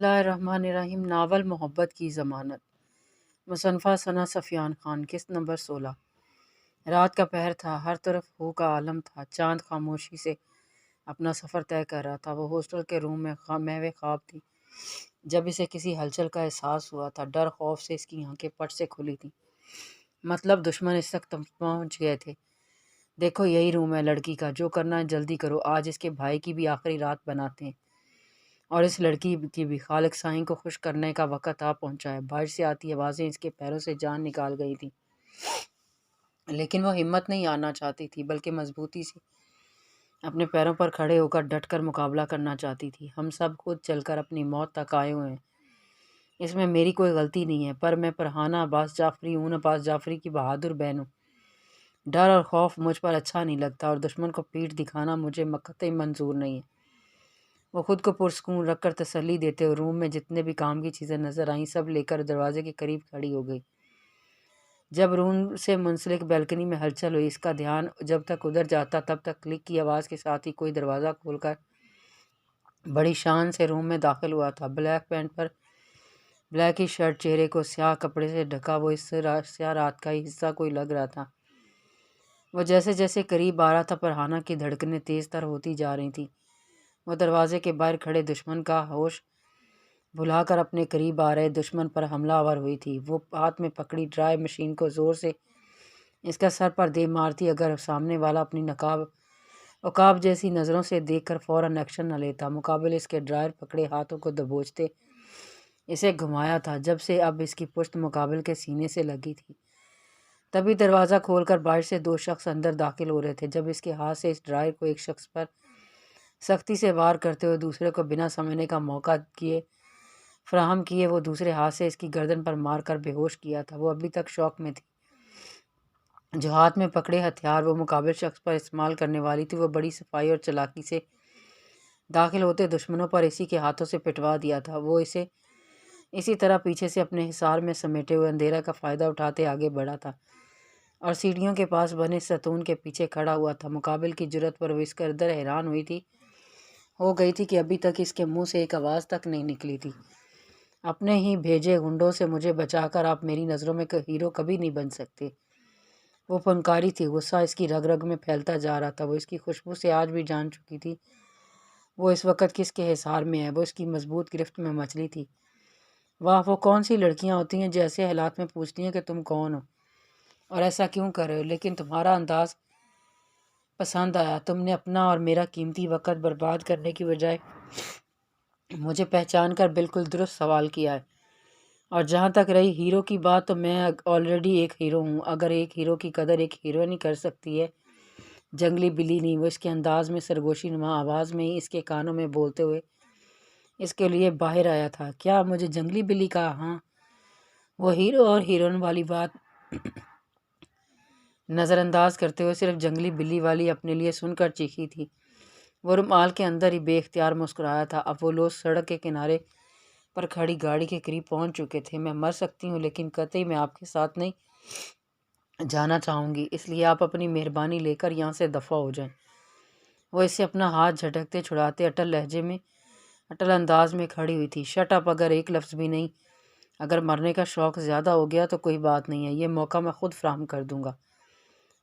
بسم اللہ الرحمن الرحیم۔ ناول محبت کی ضمانت، مصنفہ ثنا سفیان خان، قسط نمبر 16۔ رات کا پہر تھا، ہر طرف ہو کا عالم تھا۔ چاند خاموشی سے اپنا سفر طے کر رہا تھا۔ وہ ہاسٹل کے روم میں محو خواب تھی جب اسے کسی ہلچل کا احساس ہوا تھا۔ ڈر خوف سے اس کی آنکھیں پٹ سے کھلی تھیں۔ مطلب دشمن اس تک پہنچ گئے تھے۔ دیکھو یہی روم ہے لڑکی کا، جو کرنا ہے جلدی کرو، آج اس کے بھائی کی بھی آخری رات بناتے ہیں، اور اس لڑکی کی بھی۔ خالق سائیں کو خوش کرنے کا وقت آ پہنچا ہے۔ باہر سے آتی آوازیں اس کے پیروں سے جان نکال گئی تھیں، لیکن وہ ہمت نہیں ہارنا چاہتی تھی، بلکہ مضبوطی سے اپنے پیروں پر کھڑے ہو کر ڈٹ کر مقابلہ کرنا چاہتی تھی۔ ہم سب خود چل کر اپنی موت تک آئے ہوئے ہیں، اس میں میری کوئی غلطی نہیں ہے، پر میں فرحانہ عباس جعفری ہوں، عباس جعفری کی بہادر بہن ہوں۔ ڈر اور خوف مجھ پر اچھا نہیں لگتا، اور دشمن کو پیٹھ دکھانا مجھے قطعی منظور نہیں ہے۔ وہ خود کو پرسکون رکھ کر تسلی دیتے ہوئے روم میں جتنے بھی کام کی چیزیں نظر آئیں سب لے کر دروازے کے قریب کھڑی ہو گئی۔ جب روم سے منسلک بیلکنی میں ہلچل ہوئی، اس کا دھیان جب تک ادھر جاتا تب تک کلک کی آواز کے ساتھ ہی کوئی دروازہ کھول کر بڑی شان سے روم میں داخل ہوا تھا۔ بلیک پینٹ پر بلیک ہی شرٹ، چہرے کو سیاہ کپڑے سے ڈھکا وہ اس سیاہ رات کا ہی حصہ کوئی لگ رہا تھا۔ وہ جیسے جیسے قریب آ رہا تھا فرحانہ کی دھڑکنیں تیز تر ہوتی جا رہی تھیں۔ وہ دروازے کے باہر کھڑے دشمن کا ہوش بھلا کر اپنے قریب آ رہے دشمن پر حملہ آور ہوئی تھی۔ وہ ہاتھ میں پکڑی ڈرائل مشین کو زور سے اس کا سر پر دے مارتی، اگر سامنے والا اپنی عقاب جیسی نظروں سے دیکھ کر فوراً ایکشن نہ لیتا۔ مقابل اس کے ڈرائر پکڑے ہاتھوں کو دبوچتے اسے گھمایا تھا، جب سے اب اس کی پشت مقابل کے سینے سے لگی تھی۔ تبھی دروازہ کھول کر باہر سے دو شخص اندر داخل ہو رہے تھے۔ جب اس کے ہاتھ سے اس ڈرائر کو ایک شخص پر سختی سے وار کرتے ہوئے دوسرے کو بنا سمجھنے کا موقع فراہم کیے وہ دوسرے ہاتھ سے اس کی گردن پر مار کر بے ہوش کیا تھا۔ وہ ابھی تک شوق میں تھی۔ جو ہاتھ میں پکڑے ہتھیار وہ مقابل شخص پر استعمال کرنے والی تھی، وہ بڑی صفائی اور چلاکی سے داخل ہوتے دشمنوں پر اسی کے ہاتھوں سے پٹوا دیا تھا۔ وہ اسے اسی طرح پیچھے سے اپنے حصار میں سمیٹے ہوئے اندھیرا کا فائدہ اٹھاتے آگے بڑھا تھا، اور سیڑھیوں کے پاس بنے ستون کے پیچھے کھڑا ہوا تھا۔ مقابل کی جرأت پر وہ اس قدر حیران ہو گئی تھی کہ ابھی تک اس کے منہ سے ایک آواز تک نہیں نکلی تھی۔ اپنے ہی بھیجے گنڈوں سے مجھے بچا کر آپ میری نظروں میں ہیرو کبھی نہیں بن سکتے، وہ پھنکاری تھی۔ غصہ اس کی رگ رگ میں پھیلتا جا رہا تھا۔ وہ اس کی خوشبو سے آج بھی جان چکی تھی وہ اس وقت کس کے حصار میں ہے۔ وہ اس کی مضبوط گرفت میں مچلی تھی۔ واہ، وہ کون سی لڑکیاں ہوتی ہیں جو ایسے حالات میں پوچھتی ہیں کہ تم کون ہو اور ایسا کیوں کر رہے ہو، لیکن تمہارا انداز پسند آیا۔ تم نے اپنا اور میرا قیمتی وقت برباد کرنے کی بجائے مجھے پہچان کر بالکل درست سوال کیا ہے۔ اور جہاں تک رہی ہیرو کی بات، تو میں آلریڈی ایک ہیرو ہوں۔ اگر ایک ہیرو کی قدر ایک ہیروئن ہی کر سکتی ہے، جنگلی بلی نہیں۔ وہ اس کے انداز میں سرگوشی نما آواز میں ہی اس کے کانوں میں بولتے ہوئے اس کے لیے باہر آیا تھا۔ کیا مجھے جنگلی بلی کہا؟ ہاں۔ وہ ہیرو اور ہیروئن والی بات نظر انداز کرتے ہوئے صرف جنگلی بلی والی اپنے لیے سن کر چیخی تھی۔ وہ رومال کے اندر ہی بے اختیار مسکرایا تھا۔ اب وہ لوگ سڑک کے کنارے پر کھڑی گاڑی کے قریب پہنچ چکے تھے۔ میں مر سکتی ہوں، لیکن قطعی میں آپ کے ساتھ نہیں جانا چاہوں گی، اس لیے آپ اپنی مہربانی لے کر یہاں سے دفع ہو جائیں۔ وہ اس سے اپنا ہاتھ جھٹکتے چھڑاتے اٹل انداز میں کھڑی ہوئی تھی۔ شٹ اپ، اگر ایک لفظ بھی نہیں۔ اگر مرنے کا شوق زیادہ ہو گیا تو کوئی بات نہیں ہے، یہ موقع میں خود فراہم کر دوں گا۔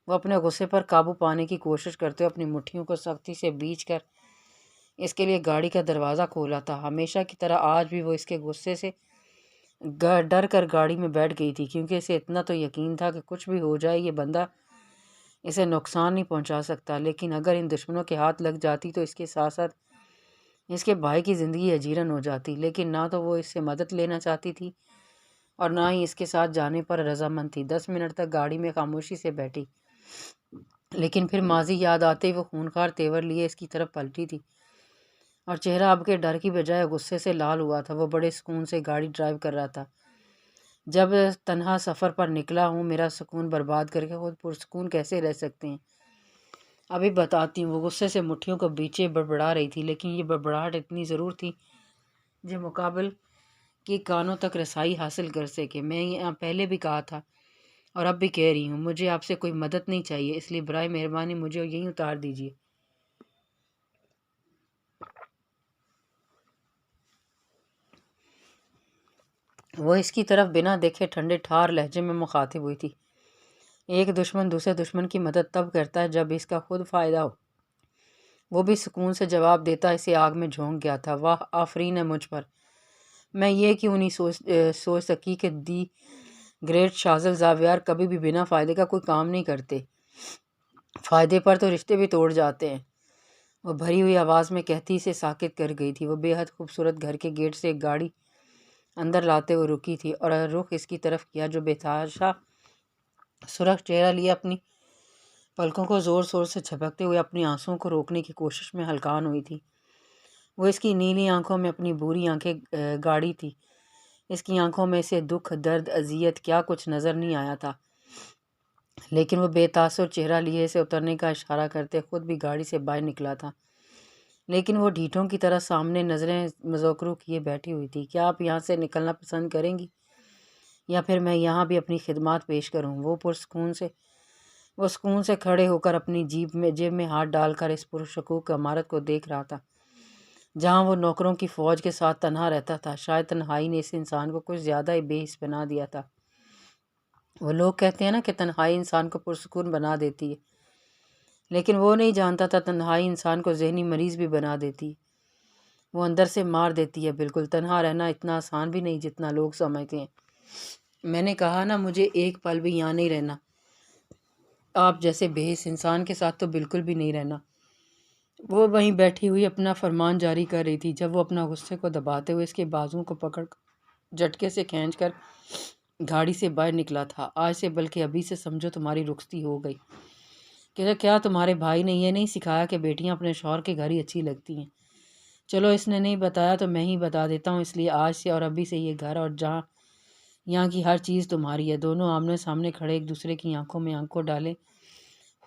وہ اپنے غصے پر قابو پانے کی کوشش کرتے ہوئے اپنی مٹھیوں کو سختی سے بیچ کر اس کے لیے گاڑی کا دروازہ کھولا تھا۔ ہمیشہ کی طرح آج بھی وہ اس کے غصے سے ڈر کر گاڑی میں بیٹھ گئی تھی، کیونکہ اسے اتنا تو یقین تھا کہ کچھ بھی ہو جائے یہ بندہ اسے نقصان نہیں پہنچا سکتا، لیکن اگر ان دشمنوں کے ہاتھ لگ جاتی تو اس کے ساتھ ساتھ اس کے بھائی کی زندگی اجیرن ہو جاتی۔ لیکن نہ تو وہ اس سے مدد لینا چاہتی تھی اور نہ ہی اس کے ساتھ جانے پر رضامند تھی۔ 10 منٹ تک گاڑی میں خاموشی سے بیٹھی، لیکن پھر ماضی یاد آتے ہی وہ خونخوار تیور لیے اس کی طرف پلٹی تھی، اور چہرہ اب کے ڈر کی بجائے غصے سے لال ہوا تھا۔ وہ بڑے سکون سے گاڑی ڈرائیو کر رہا تھا۔ جب تنہا سفر پر نکلا ہوں، میرا سکون برباد کر کے خود پرسکون کیسے رہ سکتے ہیں؟ ابھی بتاتی ہوں۔ وہ غصے سے مٹھیوں کو بیچے بڑبڑا رہی تھی، لیکن یہ بڑبڑاہٹ اتنی ضرور تھی جو مقابل کی کانوں تک رسائی حاصل کر سکے۔ میں یہاں پہلے بھی کہا تھا اور اب بھی کہہ رہی ہوں، مجھے آپ سے کوئی مدد نہیں چاہیے، اس لیے برائے مہربانی مجھے یہیں اتار دیجیے۔ وہ اس کی طرف بنا دیکھے ٹھنڈے ٹھار لہجے میں مخاطب ہوئی تھی۔ ایک دشمن دوسرے دشمن کی مدد تب کرتا ہے جب اس کا خود فائدہ ہو۔ وہ بھی سکون سے جواب دیتا اسے آگ میں جھونک گیا تھا۔ واہ، آفرین ہے مجھ پر، میں یہ کیوں نہیں سوچ سکی کہ دی گریٹ شازل زاویار کبھی بھی بنا فائدے کا کوئی کام نہیں کرتے، فائدے پر تو رشتے بھی توڑ جاتے ہیں۔ وہ بھری ہوئی آواز میں کہتی اسے ساکت کر گئی تھی۔ وہ بے حد خوبصورت گھر کے گیٹ سے ایک گاڑی اندر لاتے ہوئے رکی تھی اور رخ اس کی طرف کیا جو بے تحاشا سرخ چہرہ لیے اپنی پلکوں کو زور زور سے جھپکتے ہوئے اپنی آنسوؤں کو روکنے کی کوشش میں ہلکان ہوئی تھی۔ وہ اس کی نیلی آنکھوں میں اپنی بری آنکھیں گاڑی تھی۔ اس کی آنکھوں میں سے دکھ، درد، اذیت کیا کچھ نظر نہیں آیا تھا، لیکن وہ بے تاثر چہرہ لیے اسے اترنے کا اشارہ کرتے خود بھی گاڑی سے باہر نکلا تھا۔ لیکن وہ ڈھیٹوں کی طرح سامنے نظریں مذوکرو کیے بیٹھی ہوئی تھی۔ کیا آپ یہاں سے نکلنا پسند کریں گی یا پھر میں یہاں بھی اپنی خدمات پیش کروں؟ وہ سکون سے کھڑے ہو کر اپنی جیب میں ہاتھ ڈال کر اس پرشکوک عمارت کو دیکھ رہا تھا جہاں وہ نوکروں کی فوج کے ساتھ تنہا رہتا تھا۔ شاید تنہائی نے اس انسان کو کچھ زیادہ ہی بے حس بنا دیا تھا۔ وہ لوگ کہتے ہیں نا کہ تنہائی انسان کو پرسکون بنا دیتی ہے، لیکن وہ نہیں جانتا تھا تنہائی انسان کو ذہنی مریض بھی بنا دیتی ہے، وہ اندر سے مار دیتی ہے۔ بالکل تنہا رہنا اتنا آسان بھی نہیں جتنا لوگ سمجھتے ہیں۔ میں نے کہا نا، مجھے ایک پل بھی یہاں نہیں رہنا۔ آپ جیسے بے حس انسان کے ساتھ تو بالکل بھی نہیں رہنا۔ وہ وہیں بیٹھی ہوئی اپنا فرمان جاری کر رہی تھی جب وہ اپنا غصے کو دباتے ہوئے اس کے بازوؤں کو پکڑ جھٹکے سے کھینچ کر گاڑی سے باہر نکلا تھا۔ آج سے بلکہ ابھی سے سمجھو تمہاری رخصتی ہو گئی۔ کہ کیا تمہارے بھائی نے یہ نہیں سکھایا کہ بیٹیاں اپنے شوہر کے گھر ہی اچھی لگتی ہیں؟ چلو اس نے نہیں بتایا تو میں ہی بتا دیتا ہوں، اس لیے آج سے اور ابھی سے یہ گھر اور جہاں یہاں کی ہر چیز تمہاری ہے۔ دونوں آمنے سامنے کھڑے ایک دوسرے کی آنکھوں میں آنکھوں ڈالے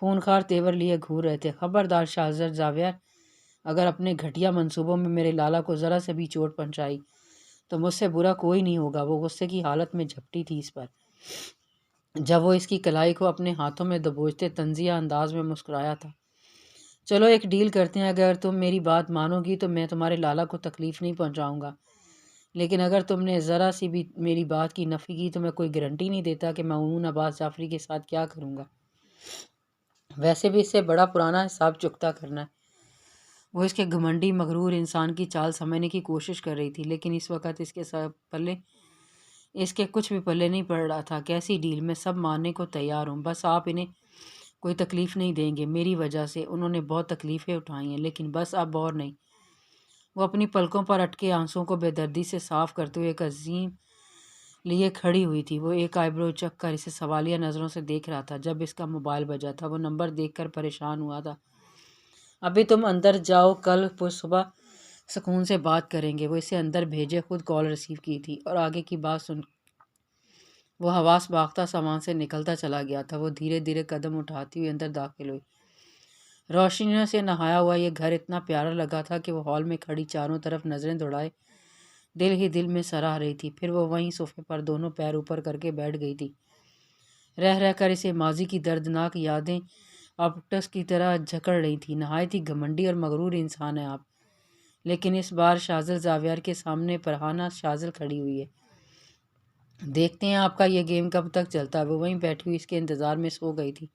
خونخوار تیور لیے گھور رہے تھے۔ خبردار شازر زاویار، اگر اپنے گھٹیا منصوبوں میں میرے لالا کو ذرا سے بھی چوٹ پہنچائی تو مجھ سے برا کوئی نہیں ہوگا۔ وہ غصے کی حالت میں جھپٹی تھی اس پر جب وہ اس کی کلائی کو اپنے ہاتھوں میں دبوچتے طنزیہ انداز میں مسکرایا تھا۔ چلو ایک ڈیل کرتے ہیں، اگر تم میری بات مانو گی تو میں تمہارے لالا کو تکلیف نہیں پہنچاؤں گا، لیکن اگر تم نے ذرا سی بھی میری بات کی نفی کی تو میں کوئی گارنٹی نہیں دیتا کہ مامون عباس جعفری کے ساتھ کیا کروں گا۔ ویسے بھی اس سے بڑا پرانا حساب چکتا کرنا ہے۔ وہ اس کے گھمنڈی مغرور انسان کی چال سمجھنے کی کوشش کر رہی تھی، لیکن اس وقت اس کے کچھ بھی پلے نہیں پڑ رہا تھا۔ کیسی ڈیل؟ میں سب ماننے کو تیار ہوں، بس آپ انہیں کوئی تکلیف نہیں دیں گے۔ میری وجہ سے انہوں نے بہت تکلیفیں اٹھائی ہیں، لیکن بس اب اور نہیں۔ وہ اپنی پلکوں پر اٹکے آنسوؤں کو بے دردی سے صاف کرتے ہوئے ایک عظیم لیے کھڑی ہوئی تھی۔ وہ ایک آئی برو چک کر اسے سوالیہ نظروں سے دیکھ رہا تھا۔ جب اس کا موبائل بجا تھا وہ نمبر دیکھ کر پریشان ہوا تھا۔ ابھی تم اندر جاؤ، کل صبح سکون سے بات کریں گے۔ وہ اسے اندر بھیجے خود کال ریسیو کی تھی اور آگے کی بات سن وہ حواس باختہ سامان سے نکلتا چلا گیا تھا۔ وہ دھیرے دھیرے قدم اٹھاتی ہوئی اندر داخل ہوئی۔ روشنیوں سے نہایا ہوا یہ گھر اتنا پیارا لگا تھا کہ وہ ہال میں کھڑی چاروں طرف نظریں دوڑائے دل ہی دل میں سراہ رہی تھی۔ پھر وہ وہیں صوفے پر دونوں پیر اوپر کر کے بیٹھ گئی تھی۔ رہ رہ کر اسے ماضی کی دردناک یادیں آپٹس کی طرح جھکڑ رہی تھی۔ نہایت ہی گھمنڈی اور مغرور انسان ہے آپ، لیکن اس بار شازل زاویار کے سامنے پرہانہ شازل کھڑی ہوئی ہے۔ دیکھتے ہیں آپ کا یہ گیم کب تک چلتا ہے۔ وہ وہیں بیٹھی ہوئی اس کے انتظار میں سو گئی تھی۔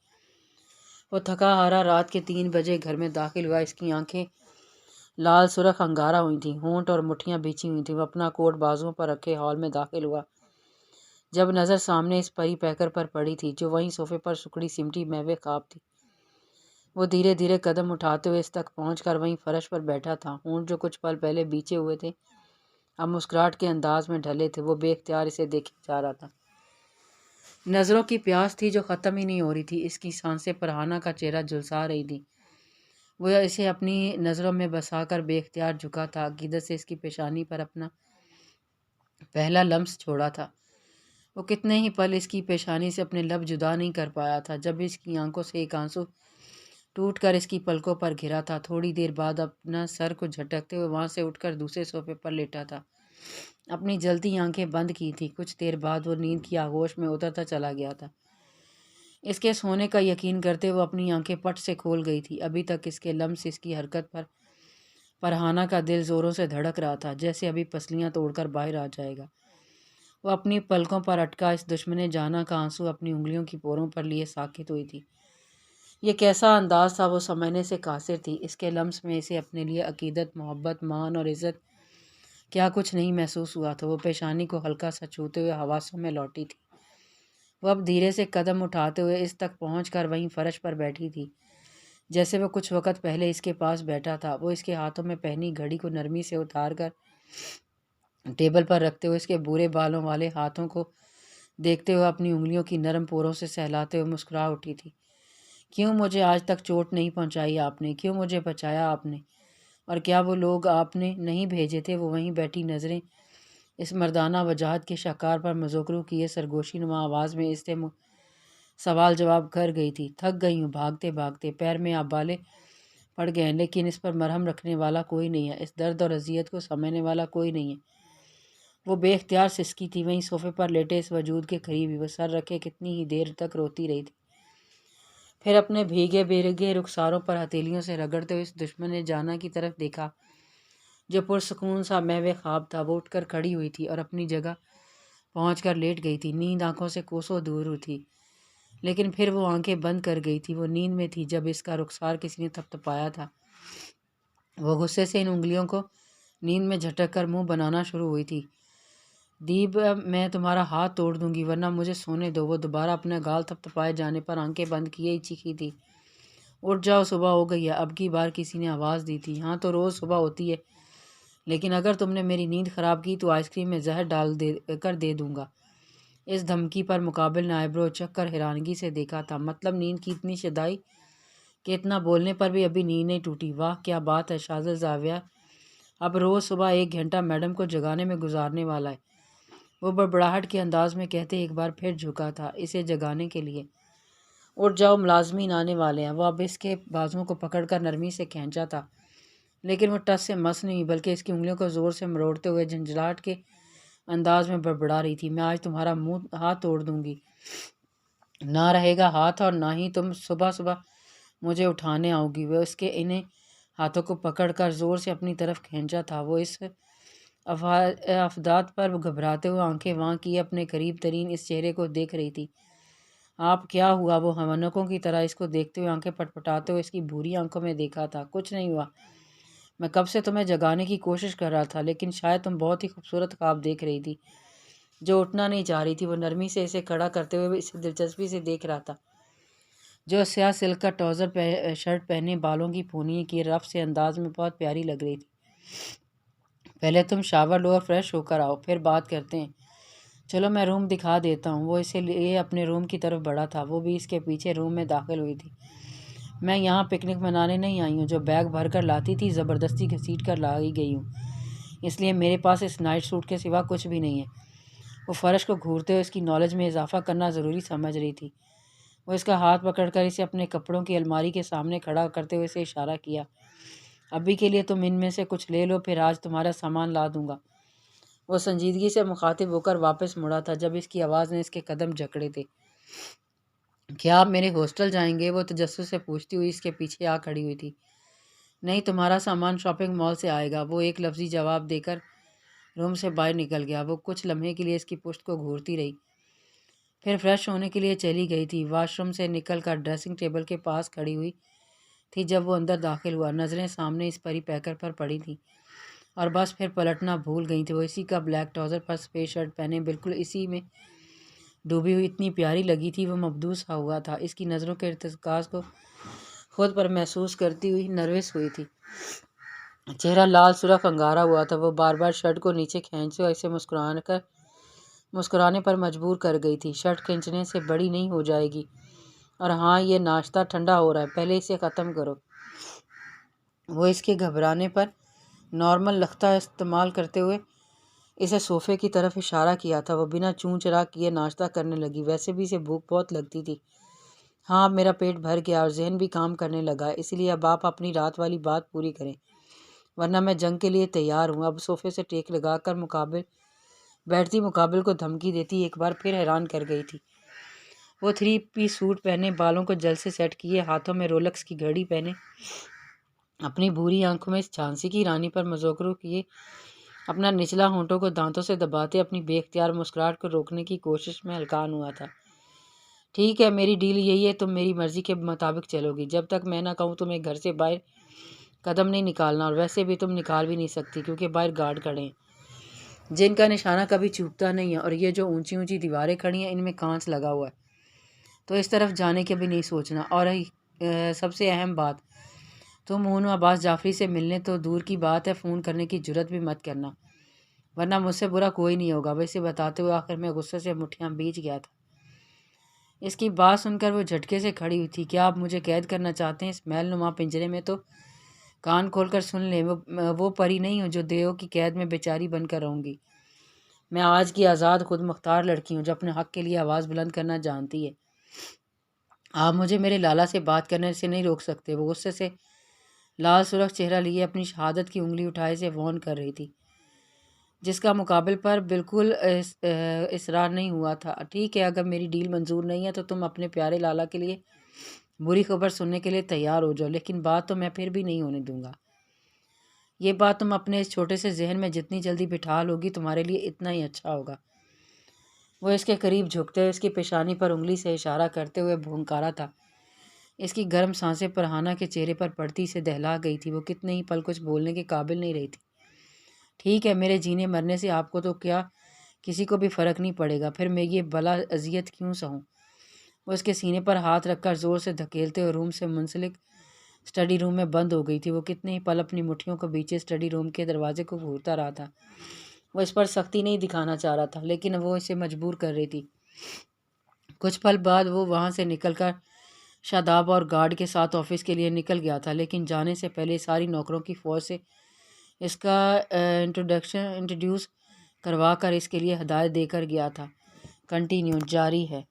وہ تھکا ہارا رات کے 3 بجے گھر میں داخل ہوا۔ اس کی آنکھیں لال سرخ انگارہ ہوئی تھیں، ہونٹ اور مٹھیاں بھیچی ہوئی تھیں۔ وہ اپنا کوٹ بازوؤں پر رکھے ہال میں داخل ہوا جب نظر سامنے اس پری پیکر پر پڑی تھی جو وہیں صوفے پر سکڑی سمٹی میوے خواب تھی۔ وہ دھیرے دھیرے قدم اٹھاتے ہوئے اس تک پہنچ کر وہیں فرش پر بیٹھا تھا۔ ہونٹ جو کچھ پل پہلے بیچے ہوئے تھے اب مسکراہٹ کے انداز میں ڈھلے تھے۔ وہ بے اختیار اسے دیکھے جا رہا تھا۔ نظروں کی پیاس تھی جو ختم ہی نہیں ہو رہی تھی۔ اس کی سانسیں پرہانہ کا چہرہ جھلسا رہی تھیں۔ وہ اسے اپنی نظروں میں بسا کر بے اختیار جھکا تھا، عقیدت سے اس کی پیشانی پر اپنا پہلا لمس چھوڑا تھا۔ وہ کتنے ہی پل اس کی پیشانی سے اپنے لب جدا نہیں کر پایا تھا جب اس کی آنکھوں سے ایک آنسو ٹوٹ کر اس کی پلکوں پر گرا تھا۔ تھوڑی دیر بعد اپنا سر کو جھٹکتے ہوئے وہاں سے اٹھ کر دوسرے صوفے پر لیٹا تھا، اپنی جلتی آنکھیں بند کی تھی۔ کچھ دیر بعد وہ نیند کی آغوش میں اترتا چلا گیا تھا۔ اس کے سونے کا یقین کرتے وہ اپنی آنکھیں پٹ سے کھول گئی تھی۔ ابھی تک اس کے لمس، اس کی حرکت پر فرحانہ کا دل زوروں سے دھڑک رہا تھا، جیسے ابھی پسلیاں توڑ کر باہر آ جائے گا۔ وہ اپنی پلکوں پر اٹکا اس دشمن جانا کا آنسو اپنی انگلیوں کی پوروں پر لیے ساکت ہوئی تھی۔ یہ کیسا انداز تھا وہ سمجھنے سے قاصر تھی۔ اس کے لمس میں اسے اپنے لیے عقیدت، محبت، مان اور عزت کیا کچھ نہیں محسوس ہوا تھا۔ وہ پیشانی کو ہلکا سا چھوتے ہوئے حواسوں میں لوٹی تھی۔ وہ اب دھیرے سے قدم اٹھاتے ہوئے اس تک پہنچ کر وہیں فرش پر بیٹھی تھی جیسے وہ کچھ وقت پہلے اس کے پاس بیٹھا تھا۔ وہ اس کے ہاتھوں میں پہنی گھڑی کو نرمی سے اتار کر ٹیبل پر رکھتے ہوئے اس کے برے بالوں والے ہاتھوں کو دیکھتے ہوئے اپنی انگلیوں کی نرم پوروں سے سہلاتے ہوئے مسکرا اٹھی تھی۔ کیوں مجھے آج تک چوٹ نہیں پہنچائی آپ نے؟ کیوں مجھے بچایا آپ نے؟ اور کیا وہ لوگ آپ نے نہیں بھیجے تھے؟ وہ وہیں بیٹھی نظریں اس مردانہ وجاہت کے شاہکار پر مذوکرو کیے سرگوشی نما آواز میں اس سے سوال جواب کر گئی تھی۔ تھک گئی ہوں بھاگتے بھاگتے، پیر میں آبالے پڑ گئے ہیں، لیکن اس پر مرہم رکھنے والا کوئی نہیں ہے، اس درد اور اذیت کو سمجھنے والا کوئی نہیں ہے۔ وہ بے اختیار سسکی تھی، وہیں صوفے پر لیٹے اس وجود کے قریب ہی وہ سر رکھے کتنی ہی دیر تک روتی رہی تھی۔ پھر اپنے بھیگے بھیگے رخساروں پر ہتھیلیوں سے رگڑتے ہوئے اس دشمن جانا کی طرف دیکھا جو پرسکون سا محو خواب تھا۔ وہ اٹھ کر کھڑی ہوئی تھی اور اپنی جگہ پہنچ کر لیٹ گئی تھی۔ نیند آنکھوں سے کوسوں دور تھی، لیکن پھر وہ آنکھیں بند کر گئی تھی۔ وہ نیند میں تھی جب اس کا رخسار کسی نے تھپتھپایا تھا۔ وہ غصے سے ان انگلیوں کو نیند میں جھٹک کر منہ بنانا شروع ہوئی تھی۔ دیب، میں تمہارا ہاتھ توڑ دوں گی ورنہ مجھے سونے دو۔ وہ دوبارہ اپنے گال تھپتھپائے جانے پر آنکھیں بند کیے ہی چیخی تھی۔ اٹھ جاؤ، صبح ہو گئی ہے۔ اب کی بار کسی نے آواز دی تھی۔ ہاں تو روز صبح ہوتی ہے، لیکن اگر تم نے میری نیند خراب کی تو آئس کریم میں زہر ڈال کر دے دوں گا۔ اس دھمکی پر مقابل نے آئیبرو چک کر حیرانگی سے دیکھا تھا۔ مطلب نیند کی اتنی شدائی کہ اتنا بولنے پر بھی ابھی نیند نہیں ٹوٹی؟ واہ کیا بات ہے شاہزاد زاویہ، اب روز صبح 1 گھنٹہ میڈم کو جگانے میں گزارنے والا ہے۔ وہ بڑبڑاہٹ کے انداز میں کہتے ایک بار پھر جھکا تھا اسے جگانے کے لیے۔ اٹھ جاؤ، ملازمین آنے والے ہیں۔ وہ اب اس کے بازوؤں کو پکڑ کر نرمی سے کھینچا تھا، لیکن وہ ٹس سے مس نہیں بلکہ اس کی انگلیوں کو زور سے مروڑتے ہوئے جھنجھلاہٹ کے انداز میں بڑبڑا رہی تھی۔ میں آج تمہارا ہاتھ توڑ دوں گی۔ نہ رہے گا ہاتھ اور نہ ہی تم صبح صبح مجھے اٹھانے آؤ گی۔ وہ اس کے انہیں ہاتھوں کو پکڑ کر زور سے اپنی طرف کھینچا تھا۔ وہ اس افدات پر گھبراتے ہوئے آنکھیں واں کیے اپنے قریب ترین اس چہرے کو دیکھ رہی تھی۔ آپ کیا ہوا؟ وہ حنکوں کی طرح اس کو دیکھتے ہوئے آنکھیں پٹپٹاتے ہوئے اس کی بھوری آنکھوں میں دیکھا تھا۔ کچھ نہیں ہوا، میں کب سے تمہیں جگانے کی کوشش کر رہا تھا، لیکن شاید تم بہت ہی خوبصورت خواب دیکھ رہی تھی جو اٹھنا نہیں چاہ رہی تھی۔ وہ نرمی سے اسے کھڑا کرتے ہوئے اسے دلچسپی سے دیکھ رہا تھا جو سیاہ سلک کا ٹراؤزر شرٹ پہنے بالوں کی پونی کی رف سے انداز میں بہت پیاری لگ رہی تھی۔ پہلے تم شاور لو اور فریش ہو کر آؤ، پھر بات کرتے ہیں۔ چلو میں روم دکھا دیتا ہوں۔ وہ اسے لیے اپنے روم کی طرف بڑھا تھا، وہ بھی اس کے پیچھے روم میں داخل ہوئی تھی۔ میں یہاں پکنک منانے نہیں آئی ہوں جو بیگ بھر کر لاتی تھی زبردستی گھسیٹ کر لائی گئی ہوں، اس لیے میرے پاس اس نائٹ سوٹ کے سوا کچھ بھی نہیں ہے۔ وہ فرش کو گھورتے ہوئے اس کی نالج میں اضافہ کرنا ضروری سمجھ رہی تھی۔ وہ اس کا ہاتھ پکڑ کر اسے اپنے کپڑوں کی الماری کے سامنے کھڑا کرتے ہوئے اسے اشارہ کیا۔ ابھی کے لیے تم ان میں سے کچھ لے لو، پھر آج تمہارا سامان لا دوں گا۔ وہ سنجیدگی سے مخاطب ہو کر واپس مڑا تھا جب اس کی آواز نے اس کے قدم جکڑے تھے۔ کیا آپ میرے ہاسٹل جائیں گے؟ وہ تجسس سے پوچھتی ہوئی اس کے پیچھے آ کھڑی ہوئی تھی۔ نہیں، تمہارا سامان شاپنگ مال سے آئے گا۔ وہ ایک لفظی جواب دے کر روم سے باہر نکل گیا۔ وہ کچھ لمحے کے لیے اس کی پشت کو گھورتی رہی، پھر فریش ہونے کے لیے چلی گئی تھی۔ واش روم سے نکل کر ڈریسنگ ٹیبل کے پاس کھڑی ہوئی تھی جب وہ اندر داخل ہوا۔ نظریں سامنے اس پری پیکر پر پڑی تھیں اور بس پھر پلٹنا بھول گئی تھی۔ وہ اسی کا بلیک ٹراؤزر پر سفید شرٹ پہنے بالکل اسی میں ڈوبی ہوئی اتنی پیاری لگی تھی۔ وہ مبدوع سا ہوا تھا، اس کی نظروں کے ارتکاز کو خود پر محسوس کرتی ہوئی نروس ہوئی تھی۔ چہرہ لال سرخ انگارا ہوا تھا۔ وہ بار بار شرٹ کو نیچے کھینچتے اور اسے مسکرانے پر مجبور کر گئی تھی۔ شرٹ کھینچنے سے بڑی نہیں ہو جائے گی، اور ہاں یہ ناشتہ ٹھنڈا ہو رہا ہے، پہلے اسے ختم کرو۔ وہ اس کے گھبرانے پر نارمل لختہ استعمال کرتے ہوئے اسے صوفے کی طرف اشارہ کیا تھا۔ وہ بنا چوں چرا کیے ناشتہ کرنے لگی، ویسے بھی اسے بھوک بہت لگتی تھی۔ ہاں اب میرا پیٹ بھر گیا اور ذہن بھی کام کرنے لگا ہے، اس لیے اب آپ اپنی رات والی بات پوری کریں ورنہ میں جنگ کے لیے تیار ہوں۔ اب صوفے سے ٹیک لگا کر بیٹھتی مقابل کو دھمکی دیتی ایک بار پھر حیران کر گئی تھی۔ وہ 3 پیس سوٹ پہنے، بالوں کو جل سے سیٹ کیے، ہاتھوں میں رولکس کی گھڑی پہنے، اپنی بھوری آنکھوں میں اس جھانسی کی رانی پر مذوکرو کیے اپنا نچلا ہونٹوں کو دانتوں سے دباتے اپنی بے اختیار مسکراہٹ کو روکنے کی کوشش میں ہلکان ہوا تھا۔ ٹھیک ہے، میری ڈیل یہی ہے، تم میری مرضی کے مطابق چلو گی۔ جب تک میں نہ کہوں تمہیں گھر سے باہر قدم نہیں نکالنا، اور ویسے بھی تم نکال بھی نہیں سکتی کیونکہ باہر گارڈ کھڑے ہیں جن کا نشانہ کبھی چوکتا نہیں ہے، اور یہ جو اونچی اونچی دیواریں کھڑی ہیں ان میں کانچ لگا ہوا ہے، تو اس طرف جانے کے بھی نہیں سوچنا۔ اور سب سے اہم بات، تم مونو عباس جعفری سے ملنے تو دور کی بات ہے، فون کرنے کی جرت بھی مت کرنا، ورنہ مجھ سے برا کوئی نہیں ہوگا۔ ویسے بتاتے ہوئے آخر میں غصے سے مٹھیاں بیچ گیا تھا۔ اس کی بات سن کر وہ جھٹکے سے کھڑی ہوئی تھی۔ کیا آپ مجھے قید کرنا چاہتے ہیں اس محل نما پنجرے میں؟ تو کان کھول کر سن لیں، وہ پری نہیں ہوں جو دیو کی قید میں بیچاری بن کر رہوں گی۔ میں آج کی آزاد خود مختار لڑکی ہوں جو اپنے حق کے لیے آواز بلند کرنا جانتی ہے۔ آپ مجھے میرے لالا سے بات کرنے سے نہیں روک سکتے۔ وہ غصے سے لال سرخ چہرہ لیے اپنی شہادت کی انگلی اٹھائے سے وون کر رہی تھی، جس کا مقابل پر بالکل اصرار نہیں ہوا تھا۔ ٹھیک ہے، اگر میری ڈیل منظور نہیں ہے تو تم اپنے پیارے لالا کے لیے بری خبر سننے کے لیے تیار ہو جاؤ، لیکن بات تو میں پھر بھی نہیں ہونے دوں گا۔ یہ بات تم اپنے اس چھوٹے سے ذہن میں جتنی جلدی بٹھا لوگی تمہارے لیے اتنا ہی اچھا ہوگا۔ وہ اس کے قریب جھکتے ہوئے اس کی پیشانی پر انگلی سے اشارہ کرتے ہوئے بھونکارا تھا۔ اس کی گرم سانسیں فرحانہ کے چہرے پر پڑتی سے دہلا گئی تھی۔ وہ کتنے ہی پل کچھ بولنے کے قابل نہیں رہی تھی۔ ٹھیک ہے، میرے جینے مرنے سے آپ کو تو کیا کسی کو بھی فرق نہیں پڑے گا، پھر میں یہ بلا اذیت کیوں سہوں؟ وہ اس کے سینے پر ہاتھ رکھ کر زور سے دھکیلتے ہوئے روم سے منسلک اسٹڈی روم میں بند ہو گئی تھی۔ وہ کتنے ہی پل اپنی مٹھیوں کو بیچے اسٹڈی روم کے دروازے کو گھورتا رہا تھا۔ وہ اس پر سختی نہیں دکھانا چاہ رہا تھا، لیکن وہ اسے مجبور کر رہی تھی۔ کچھ پل بعد وہ وہاں سے نکل کر شاداب اور گارڈ کے ساتھ آفس کے لیے نکل گیا تھا، لیکن جانے سے پہلے ساری نوکروں کی فوج سے اس کا انٹروڈیوس کروا کر اس کے لیے ہدایت دے کر گیا تھا۔ کنٹینیو جاری ہے۔